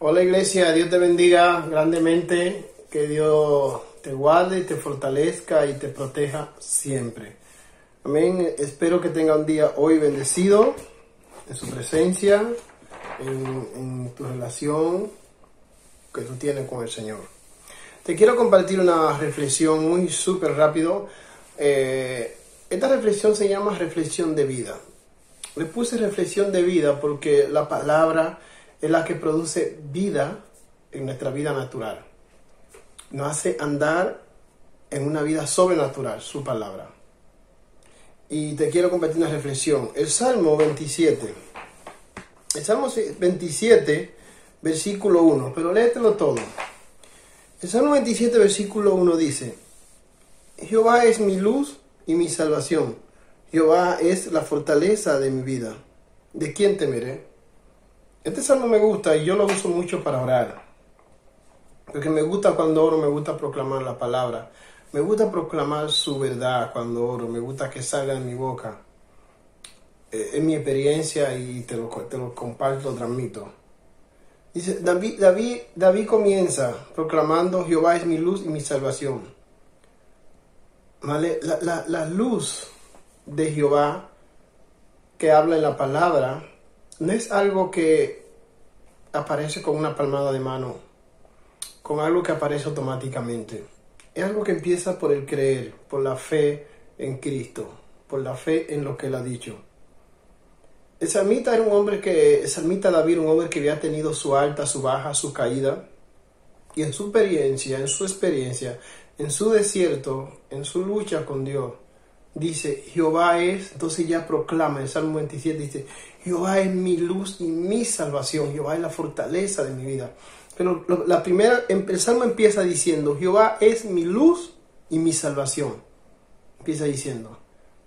Hola iglesia, Dios te bendiga grandemente, que Dios te guarde y te fortalezca y te proteja siempre. Amén. Espero que tenga un día hoy bendecido en su presencia, en tu relación que tú tienes con el Señor. Te quiero compartir una reflexión muy súper rápido. Esta reflexión se llama reflexión de vida. Le puse reflexión de vida porque la palabra es la que produce vida en nuestra vida natural. Nos hace andar en una vida sobrenatural, su palabra. Y te quiero compartir una reflexión. El Salmo 27. El Salmo 27, versículo 1. Pero léetelo todo. El Salmo 27, versículo 1 dice: Jehová es mi luz y mi salvación. Jehová es la fortaleza de mi vida. ¿De quién temeré? Este salmo me gusta y yo lo uso mucho para orar. Porque me gusta cuando oro, me gusta proclamar la palabra. Me gusta proclamar su verdad cuando oro. Me gusta que salga de mi boca. Es mi experiencia y te lo comparto, lo transmito. Dice, David comienza proclamando: Jehová es mi luz y mi salvación. ¿Vale? La luz de Jehová que habla en la palabra no es algo que aparece con una palmada de mano, con algo que aparece automáticamente. Es algo que empieza por el creer, por la fe en Cristo, por la fe en lo que Él ha dicho. El salmista David, un hombre que había tenido su alta, su baja, su caída, y en su experiencia, en su desierto, en su lucha con Dios, dice, Jehová es, entonces ya proclama, el Salmo 27 dice, Jehová es mi luz y mi salvación, Jehová es la fortaleza de mi vida. Pero el Salmo empieza diciendo, Jehová es mi luz y mi salvación. Empieza diciendo,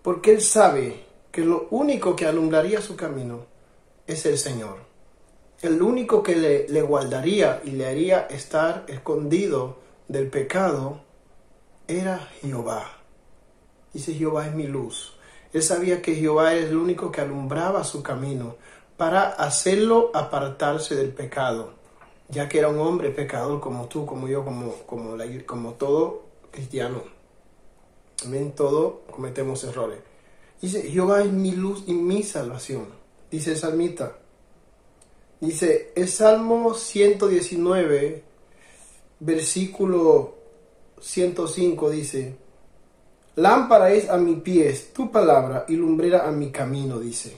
porque él sabe que lo único que alumbraría su camino es el Señor. El único que le guardaría y le haría estar escondido del pecado era Jehová. Dice, Jehová es mi luz. Él sabía que Jehová era el único que alumbraba su camino para hacerlo apartarse del pecado, ya que era un hombre pecador como tú, como yo, como todo cristiano. Amén, todos cometemos errores. Dice, Jehová es mi luz y mi salvación. Dice el salmista. Dice, el Salmo 119, versículo 105 dice, lámpara es a mis pies tu palabra y lumbrera a mi camino, dice.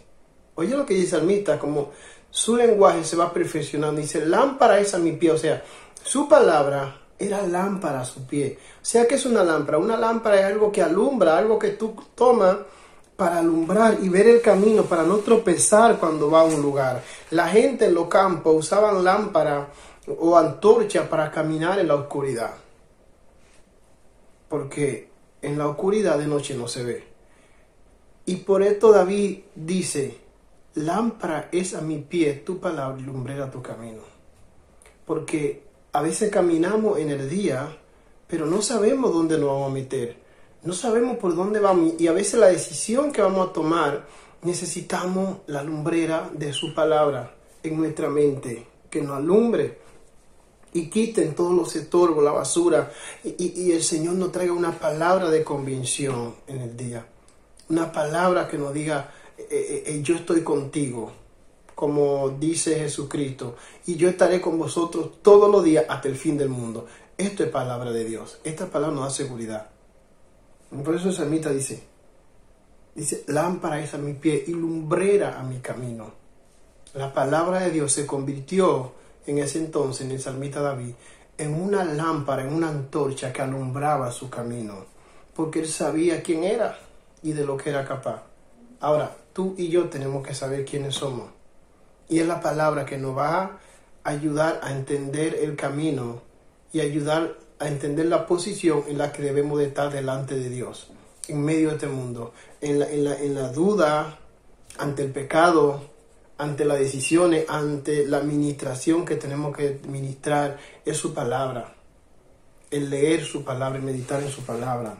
Oye lo que dice el salmista, como su lenguaje se va perfeccionando. Dice, lámpara es a mi pie, o sea, su palabra era lámpara a su pie. O sea, ¿qué es una lámpara? Una lámpara es algo que alumbra, algo que tú tomas para alumbrar y ver el camino, para no tropezar cuando va a un lugar. La gente en los campos usaban lámpara o antorcha para caminar en la oscuridad. Porque en la oscuridad de noche no se ve. Y por esto David dice, lámpara es a mi pie tu palabra y lumbrera tu camino. Porque a veces caminamos en el día, pero no sabemos dónde nos vamos a meter. No sabemos por dónde vamos. Y a veces la decisión que vamos a tomar, necesitamos la lumbrera de su palabra en nuestra mente, que nos alumbre y quiten todos los estorbos, la basura, y el Señor nos traiga una palabra de convicción en el día. Una palabra que nos diga, yo estoy contigo, como dice Jesucristo, y yo estaré con vosotros todos los días hasta el fin del mundo. Esto es palabra de Dios. Esta palabra nos da seguridad. Por eso el salmista dice, lámpara es a mi pie y lumbrera a mi camino. La palabra de Dios se convirtió en ese entonces, en el salmista David, en una lámpara, en una antorcha que alumbraba su camino, porque él sabía quién era y de lo que era capaz. Ahora, tú y yo tenemos que saber quiénes somos, y es la palabra que nos va a ayudar a entender el camino y ayudar a entender la posición en la que debemos de estar delante de Dios, en medio de este mundo, en la duda, ante el pecado, ante las decisiones, ante la administración que tenemos que ministrar, es su palabra. El leer su palabra y meditar en su palabra.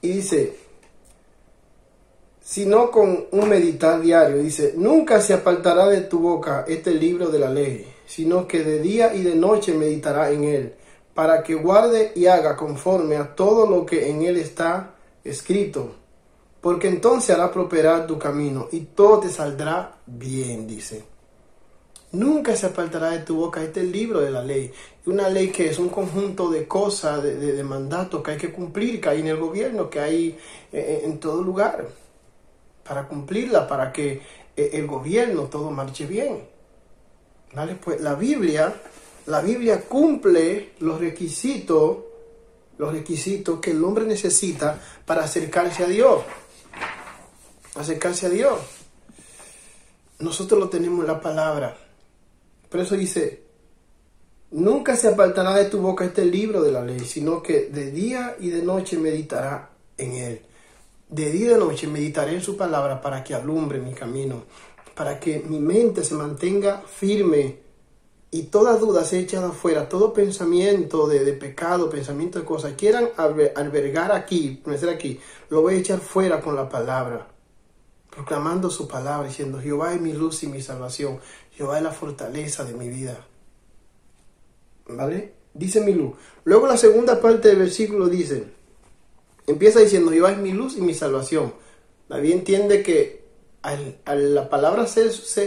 Y dice, sino con un meditar diario. Dice, nunca se apartará de tu boca este libro de la ley, sino que de día y de noche meditará en él, para que guarde y haga conforme a todo lo que en él está escrito. Porque entonces hará prosperar tu camino y todo te saldrá bien, dice. Nunca se apartará de tu boca este libro de la ley. Una ley que es un conjunto de cosas, de mandatos que hay que cumplir, que hay en el gobierno, que hay en todo lugar, para cumplirla, para que el gobierno todo marche bien. ¿Vale? Pues la Biblia cumple los requisitos que el hombre necesita para acercarse a Dios. Acercarse a Dios. Nosotros lo tenemos en la palabra. Por eso dice, nunca se apartará de tu boca este libro de la ley, sino que de día y de noche meditará en él. De día y de noche meditaré en su palabra para que alumbre mi camino, para que mi mente se mantenga firme y toda duda sea echada afuera, todo pensamiento de pecado, pensamiento de cosas, quieran albergar aquí, permanecer aquí, lo voy a echar fuera con la palabra, proclamando su palabra, diciendo, Jehová es mi luz y mi salvación, Jehová es la fortaleza de mi vida. ¿Vale? Dice mi luz. Luego la segunda parte del versículo dice, empieza diciendo, Jehová es mi luz y mi salvación. David entiende que al la palabra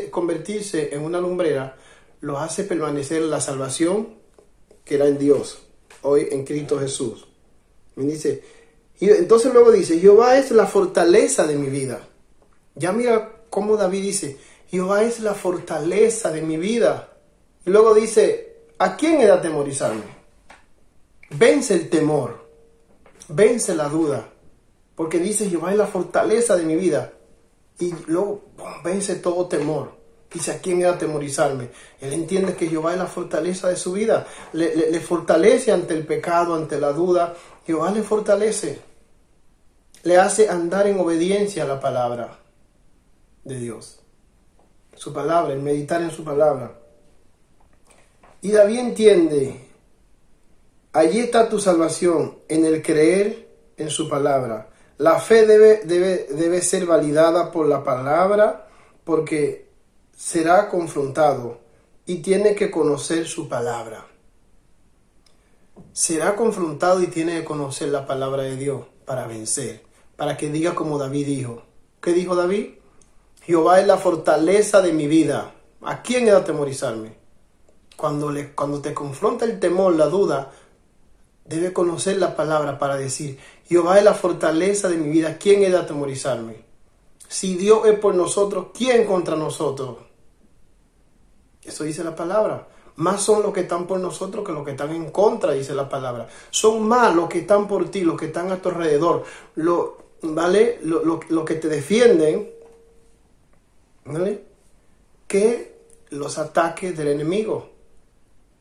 convertirse en una lumbrera, lo hace permanecer la salvación que era en Dios, hoy en Cristo Jesús. Y dice, y entonces luego dice, Jehová es la fortaleza de mi vida. Ya mira cómo David dice, Jehová es la fortaleza de mi vida. Y luego dice, ¿a quién he de atemorizarme? Vence el temor, vence la duda, porque dice, Jehová es la fortaleza de mi vida. Y luego vence todo temor. Dice, ¿a quién he de atemorizarme? Él entiende que Jehová es la fortaleza de su vida. Le fortalece ante el pecado, ante la duda. Jehová le fortalece. Le hace andar en obediencia a la palabra de Dios. Su palabra, el meditar en su palabra. Y David entiende, allí está tu salvación, en el creer en su palabra. La fe debe ser validada por la palabra, porque será confrontado y tiene que conocer su palabra. Será confrontado y tiene que conocer la palabra de Dios para vencer, para que diga como David dijo. ¿Qué dijo David? Jehová es la fortaleza de mi vida. ¿A quién he de atemorizarme? Cuando te confronta el temor, la duda, debe conocer la palabra para decir, Jehová es la fortaleza de mi vida. ¿A quién he de atemorizarme? Si Dios es por nosotros, ¿quién contra nosotros? Eso dice la palabra. Más son los que están por nosotros que los que están en contra, dice la palabra. Son más los que están por ti, los que están a tu alrededor, ¿vale? Los que te defienden, ¿vale? Que los ataques del enemigo,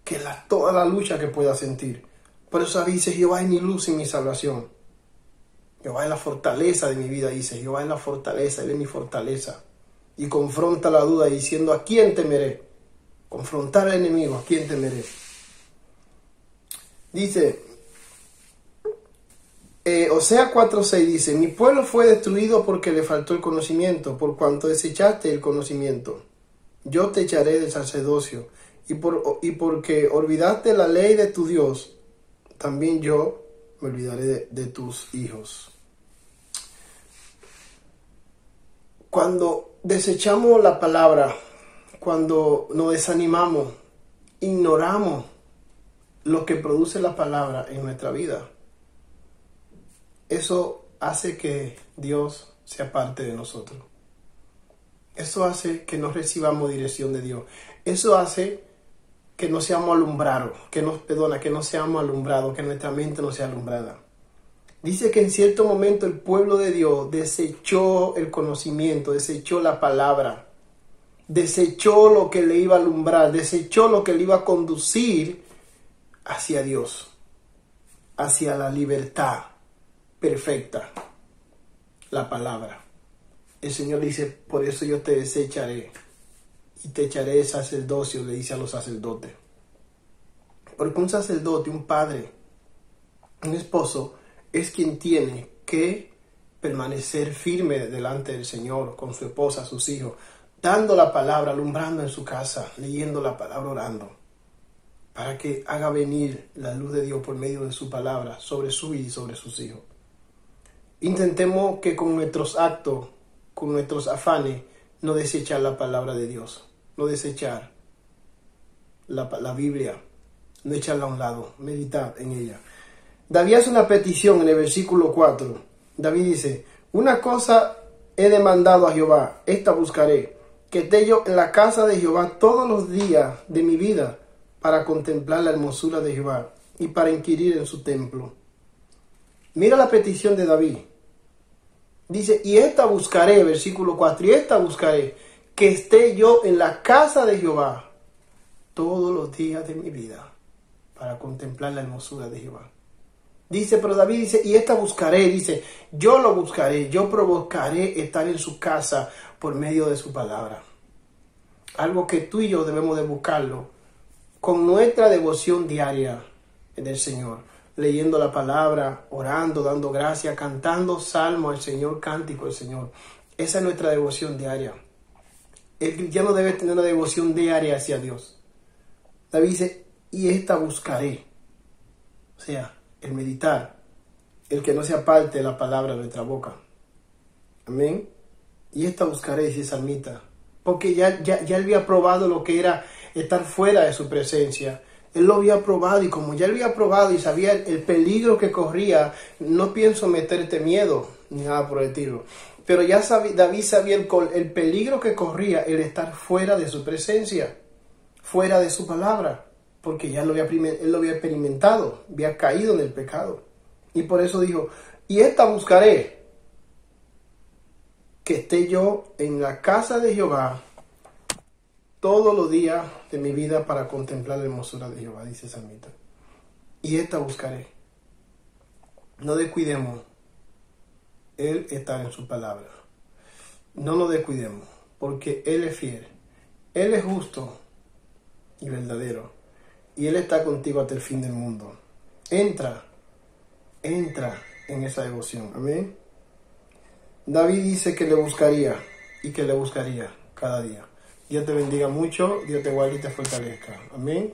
que toda la lucha que pueda sentir. Por eso dice, Jehová es mi luz y mi salvación. Jehová es la fortaleza de mi vida, dice. Jehová es la fortaleza, Él es mi fortaleza. Y confronta la duda diciendo, ¿a quién temeré? Confrontar al enemigo, ¿a quién temeré? Dice, Osea 4:6 dice, mi pueblo fue destruido porque le faltó el conocimiento, por cuanto desechaste el conocimiento. Yo te echaré del sacerdocio, y porque olvidaste la ley de tu Dios, también yo me olvidaré de tus hijos. Cuando desechamos la palabra, cuando nos desanimamos, ignoramos lo que produce la palabra en nuestra vida, eso hace que Dios se aparte de nosotros. Eso hace que no recibamos dirección de Dios. Eso hace que no seamos alumbrados, que no seamos alumbrados, que nuestra mente no sea alumbrada. Dice que en cierto momento el pueblo de Dios desechó el conocimiento, desechó la palabra, desechó lo que le iba a alumbrar, desechó lo que le iba a conducir hacia Dios, hacia la libertad perfecta, la palabra. El Señor dice, por eso yo te desecharé y te echaré de sacerdocio, le dice a los sacerdotes. Porque un sacerdote, un padre, un esposo, es quien tiene que permanecer firme delante del Señor, con su esposa, sus hijos, dando la palabra, alumbrando en su casa, leyendo la palabra, orando, para que haga venir la luz de Dios por medio de su palabra sobre su vida y sobre sus hijos. Intentemos que con nuestros actos, con nuestros afanes, no desechar la palabra de Dios, no desechar la Biblia, no echarla a un lado, meditar en ella. David hace una petición en el versículo 4. David dice: una cosa he demandado a Jehová, esta buscaré, que esté yo en la casa de Jehová todos los días de mi vida, para contemplar la hermosura de Jehová y para inquirir en su templo. Mira la petición de David. Dice: y esta buscaré, versículo 4, y esta buscaré, que esté yo en la casa de Jehová todos los días de mi vida, para contemplar la hermosura de Jehová. Dice, pero David dice, y esta buscaré, dice, yo lo buscaré, yo provocaré estar en su casa por medio de su palabra. Algo que tú y yo debemos de buscarlo con nuestra devoción diaria del Señor, leyendo la palabra, orando, dando gracias, cantando salmo al Señor, cántico al Señor. Esa es nuestra devoción diaria. El cristiano debe tener una devoción diaria hacia Dios. David dice, y esta buscaré. O sea, el meditar, el que no se aparte de la palabra de nuestra boca. Amén. Y esta buscaré, dice el salmista, porque ya él había probado lo que era estar fuera de su presencia. Él lo había probado, y como ya él había probado y sabía el peligro que corría, no pienso meterte miedo ni nada por el estilo, pero ya David sabía el peligro que corría el estar fuera de su presencia, fuera de su palabra, porque ya él lo había experimentado, había caído en el pecado. Y por eso dijo, y esta buscaré, que esté yo en la casa de Jehová todos los días de mi vida, para contemplar la hermosura de Jehová, dice el salmista. Y esta buscaré. No descuidemos Él estar en su palabra. No nos descuidemos, porque Él es fiel. Él es justo y verdadero. Y Él está contigo hasta el fin del mundo. Entra en esa devoción. Amén. David dice que le buscaría y que le buscaría cada día. Dios te bendiga mucho, Dios te guarde y te fortalezca. Amén.